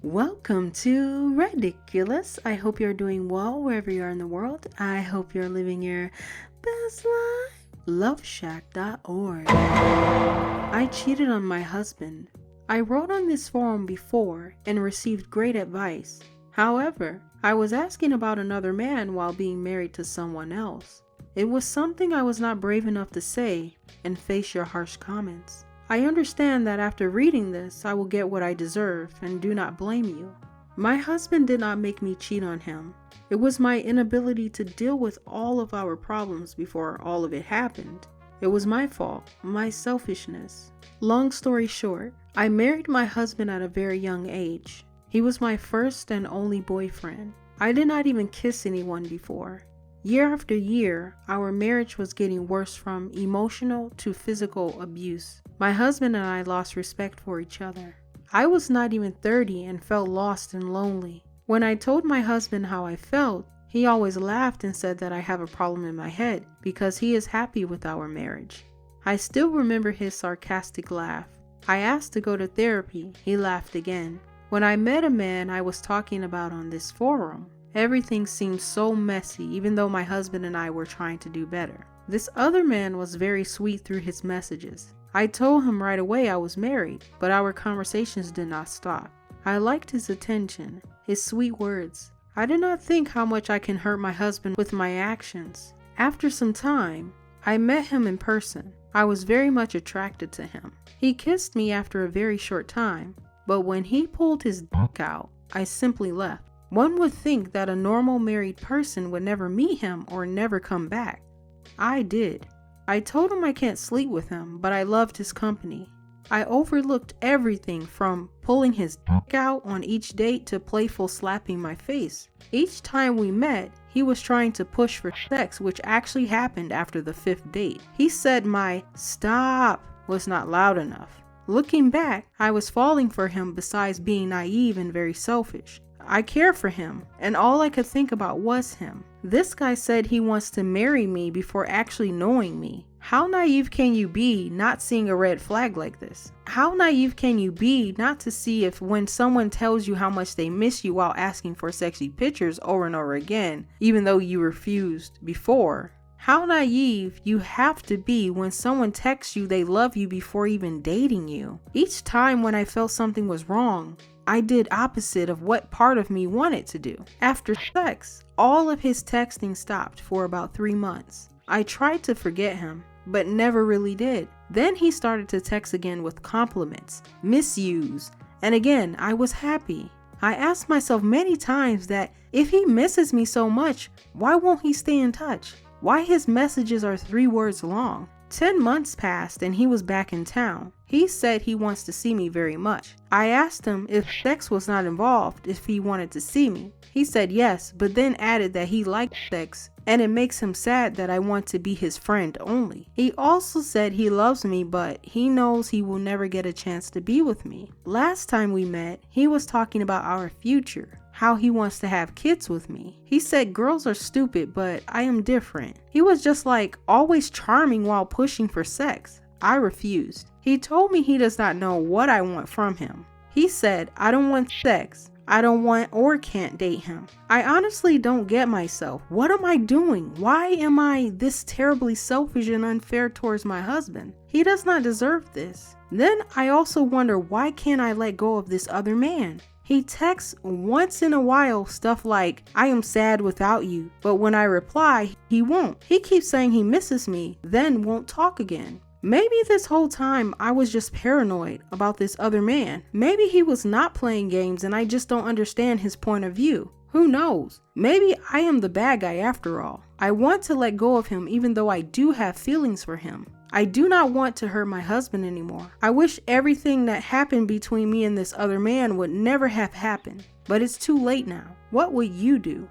Welcome to Ridiculous. I hope you're doing well wherever you are in the world. I hope you're living your best life. Loveshack.org. I cheated on my husband. I wrote on this forum before and received great advice. However, I was asking about another man while being married to someone else. It was something I was not brave enough to say and face your harsh comments. I understand that after reading this, I will get what I deserve and do not blame you. My husband did not make me cheat on him. It was my inability to deal with all of our problems before all of it happened. It was my fault, my selfishness. Long story short, I married my husband at a very young age. He was my first and only boyfriend. I did not even kiss anyone before. Year after year, our marriage was getting worse from emotional to physical abuse. My husband and I lost respect for each other. I was not even 30 and felt lost and lonely. When I told my husband how I felt, he always laughed and said that I have a problem in my head because he is happy with our marriage. I still remember his sarcastic laugh. I asked to go to therapy. He laughed again. When I met a man I was talking about on this forum, everything seemed so messy even though my husband and I were trying to do better. This other man was very sweet through his messages. I told him right away I was married, but our conversations did not stop. I liked his attention, his sweet words. I did not think how much I can hurt my husband with my actions. After some time, I met him in person. I was very much attracted to him. He kissed me after a very short time, but when he pulled his dick out, I simply left. One would think that a normal married person would never meet him or never come back. I did. I told him I can't sleep with him, but I loved his company. I overlooked everything from pulling his dick out on each date to playful slapping my face. Each time we met, he was trying to push for sex, which actually happened after the 5th date. He said my stop was not loud enough. Looking back, I was falling for him besides being naive and very selfish. I care for him, and all I could think about was him. This guy said he wants to marry me before actually knowing me. How naive can you be not seeing a red flag like this? How naive can you be not to see if when someone tells you how much they miss you while asking for sexy pictures over and over again, even though you refused before? How naive you have to be when someone texts you they love you before even dating you. Each time when I felt something was wrong, I did opposite of what part of me wanted to do. After sex, all of his texting stopped for about 3 months. I tried to forget him, but never really did. Then he started to text again with compliments, misuse, and again, I was happy. I asked myself many times that if he misses me so much, why won't he stay in touch? Why his messages are 3 words long? 10 months passed and he was back in town. He said he wants to see me very much. I asked him if sex was not involved if he wanted to see me. He said yes, but then added that he liked sex and it makes him sad that I want to be his friend only. He also said he loves me, but he knows he will never get a chance to be with me. Last time we met, he was talking about our future, how he wants to have kids with me. He said girls are stupid, but I am different. He was just like always charming while pushing for sex. I refused. He told me he does not know what I want from him. He said I don't want sex. I don't want or can't date him. I honestly don't get myself. What am I doing? Why am I this terribly selfish and unfair towards my husband? He does not deserve this. Then I also wonder, why can't I let go of this other man? He texts once in a while stuff like, I am sad without you, but when I reply, he won't. He keeps saying he misses me, then won't talk again. Maybe this whole time I was just paranoid about this other man. Maybe he was not playing games and I just don't understand his point of view. Who knows? Maybe I am the bad guy after all. I want to let go of him even though I do have feelings for him. I do not want to hurt my husband anymore. I wish everything that happened between me and this other man would never have happened. But it's too late now. What would you do?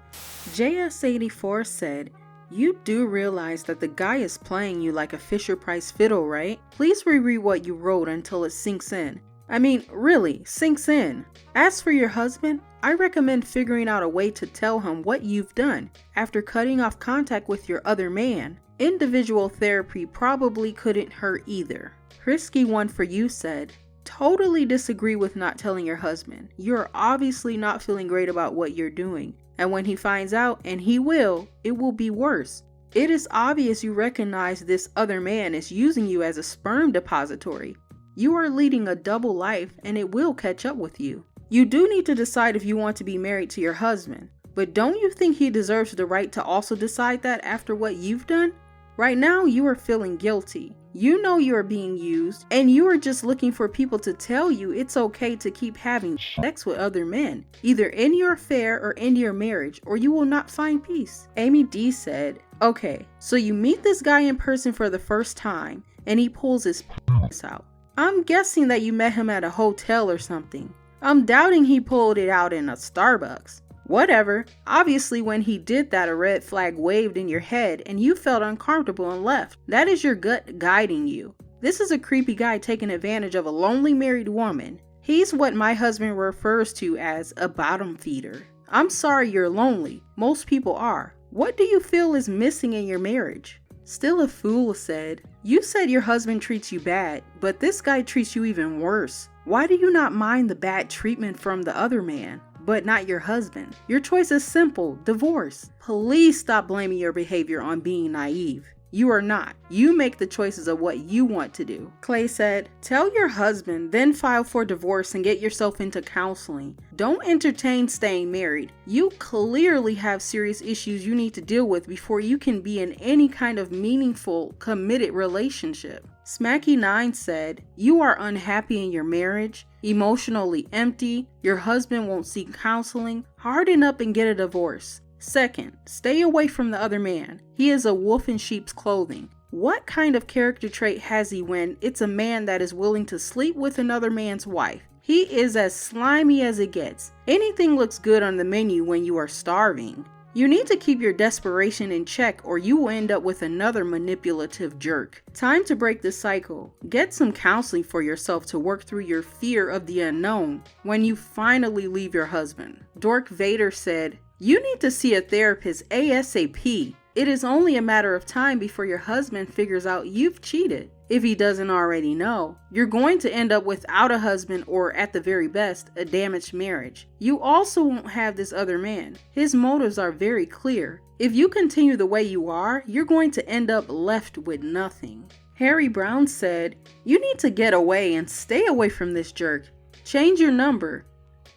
JS84 said, you do realize that the guy is playing you like a Fisher-Price fiddle, right? Please reread what you wrote until it sinks in. I mean, really, sinks in. As for your husband, I recommend figuring out a way to tell him what you've done after cutting off contact with your other man. Individual therapy probably couldn't hurt either. Risky one for you said, totally disagree with not telling your husband. You're obviously not feeling great about what you're doing. And when he finds out, and he will, it will be worse. It is obvious you recognize this other man is using you as a sperm depository. You are leading a double life and it will catch up with you. You do need to decide if you want to be married to your husband. But don't you think he deserves the right to also decide that after what you've done? Right now, you are feeling guilty. You know you are being used, and you are just looking for people to tell you it's okay to keep having sex with other men, either in your affair or in your marriage, or you will not find peace. Amy D said, okay, so you meet this guy in person for the first time, and he pulls his penis out. I'm guessing that you met him at a hotel or something. I'm doubting he pulled it out in a Starbucks. Whatever. Obviously, when he did that, a red flag waved in your head and you felt uncomfortable and left. That is your gut guiding you. This is a creepy guy taking advantage of a lonely married woman. He's what my husband refers to as a bottom feeder. I'm sorry you're lonely. Most people are. What do you feel is missing in your marriage? Still a Fool said, you said your husband treats you bad, but this guy treats you even worse. Why do you not mind the bad treatment from the other man, but not your husband? Your choice is simple, divorce. Please stop blaming your behavior on being naive. You are not. You make the choices of what you want to do. Clay said, tell your husband, then file for divorce and get yourself into counseling. Don't entertain staying married. You clearly have serious issues you need to deal with before you can be in any kind of meaningful, committed relationship. Smacky9 said, you are unhappy in your marriage, emotionally empty, your husband won't seek counseling, harden up and get a divorce. Second, stay away from the other man. He is a wolf in sheep's clothing. What kind of character trait has he when it's a man that is willing to sleep with another man's wife? He is as slimy as it gets. Anything looks good on the menu when you are starving. You need to keep your desperation in check or you will end up with another manipulative jerk. Time to break the cycle. Get some counseling for yourself to work through your fear of the unknown when you finally leave your husband. Dork Vader said, you need to see a therapist ASAP. It is only a matter of time before your husband figures out you've cheated. If he doesn't already know, you're going to end up without a husband or at the very best, a damaged marriage. You also won't have this other man. His motives are very clear. If you continue the way you are, you're going to end up left with nothing. Harry Brown said, you need to get away and stay away from this jerk. Change your number.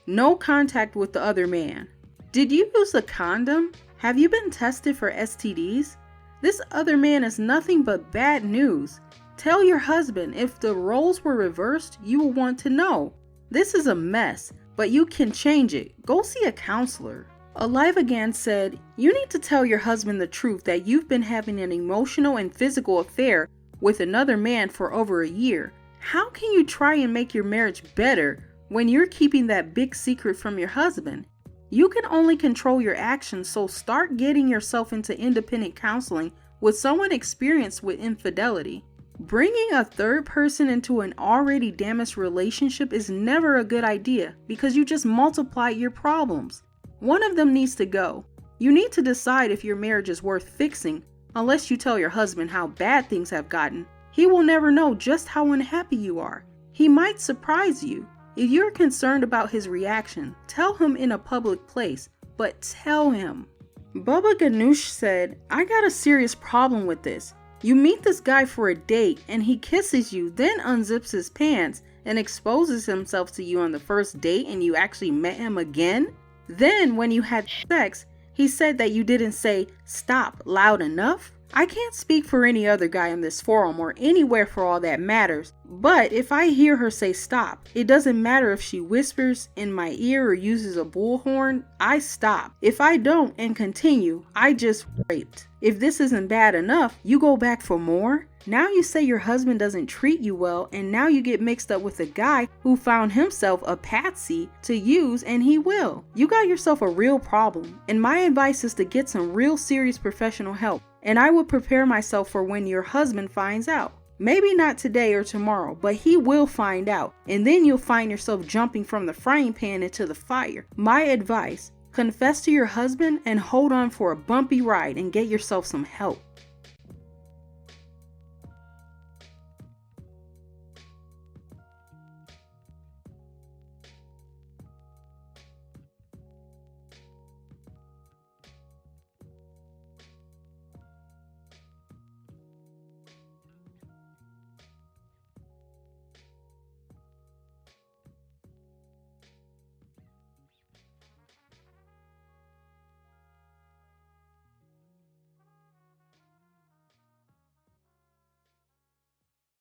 No contact with the other man. Did you use a condom? Have you been tested for STDs? This other man is nothing but bad news. Tell your husband if the roles were reversed, you will want to know. This is a mess, but you can change it. Go see a counselor. Alive Again said, you need to tell your husband the truth that you've been having an emotional and physical affair with another man for over a year. How can you try and make your marriage better when you're keeping that big secret from your husband? You can only control your actions, so start getting yourself into independent counseling with someone experienced with infidelity. Bringing a third person into an already damaged relationship is never a good idea because you just multiply your problems. One of them needs to go. You need to decide if your marriage is worth fixing unless you tell your husband how bad things have gotten. He will never know just how unhappy you are. He might surprise you. If you're concerned about his reaction, tell him in a public place, but tell him. Bubba Ganoush said, I got a serious problem with this. You meet this guy for a date and he kisses you, then unzips his pants and exposes himself to you on the first date and you actually met him again? Then when you had sex, he said that you didn't say stop loud enough? I can't speak for any other guy in this forum or anywhere for all that matters, but if I hear her say stop, it doesn't matter if she whispers in my ear or uses a bullhorn, I stop. If I don't and continue, I just raped. If this isn't bad enough, you go back for more? Now you say your husband doesn't treat you well, and now you get mixed up with a guy who found himself a patsy to use, and he will. You got yourself a real problem, and my advice is to get some real serious professional help. And I would prepare myself for when your husband finds out. Maybe not today or tomorrow, but he will find out. And then you'll find yourself jumping from the frying pan into the fire. My advice, confess to your husband and hold on for a bumpy ride and get yourself some help.